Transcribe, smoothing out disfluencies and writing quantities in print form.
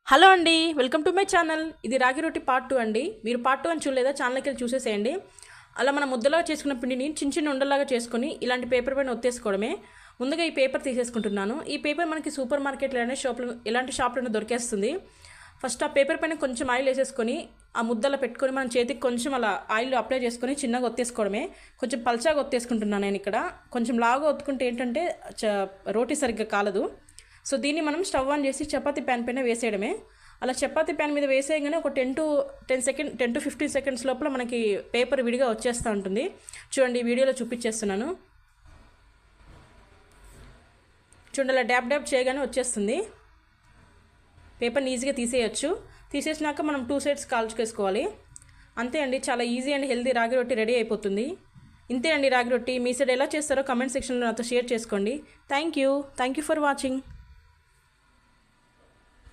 Hello అండి, welcome to my channel. ఇది రాగి రొట్టి పార్ట్ 2 అండి. మీరు పార్ట్ 2 అని చూడలేదా? ఛానల్కి వెళ్ళి చూసేసేయండి. అలా మనం ముద్దలాగా చేసుకున్న పిండిని చిన్న చిన్న ఉండలాగా చేసుకొని ఇలాంటి పేపర్ పైన ఒత్తేసుకోవడమే. ముందుగా ఈ పేపర్ తీసేసుకుంటున్నాను. ఈ పేపర్ మనకి సూపర్ మార్కెట్లో అనే షాప్లో ఇలాంటి షాప్లో దొరికేస్తుంది. ఫస్ట్ ఆ పేపర్ పైన కొంచెం ఆయిల్ వేసేసుకొని ఆ ముద్దలో పెట్టుకొని మనం చేతికి కొంచెం అలా ఆయిల్ అప్లై చేసుకొని చిన్నగా ఒత్తేసుకోవడమే. కొంచెం పల్చాగా ఒత్తేసుకుంటున్నాను నేను ఇక్కడ. కొంచెం లాగా ఒత్తుకుంటే ఏంటంటే రోటీ సరిగ్గా కాలదు. సో దీన్ని మనం స్టవ్ ఆన్ చేసి చపాతీ ప్యాన్ పైన వేసేయడమే. అలా చపాతీ ప్యాన్ మీద వేసేయగానే ఒక 10 to 15 సెకండ్స్ లోపల మనకి పేపర్ విడిగా వచ్చేస్తూ ఉంటుంది. చూడండి, ఈ వీడియోలో చూపించేస్తున్నాను. చూడండి, అలా డ్యాబ్ డ్యాబ్ చేయగానే వచ్చేస్తుంది. పేపర్ని ఈజీగా తీసేయచ్చు. తీసేసినాక మనం 2 సైడ్స్ కాల్చుకేసుకోవాలి. అంతే అండి, చాలా ఈజీ అండ్ హెల్దీ రాగి రొట్టి రెడీ అయిపోతుంది. ఇంతే అండి రాగి రొట్టి. మీ సైడ్ ఎలా చేస్తారో కమెంట్ సెక్షన్లో నాతో షేర్ చేసుకోండి. Thank you for watching.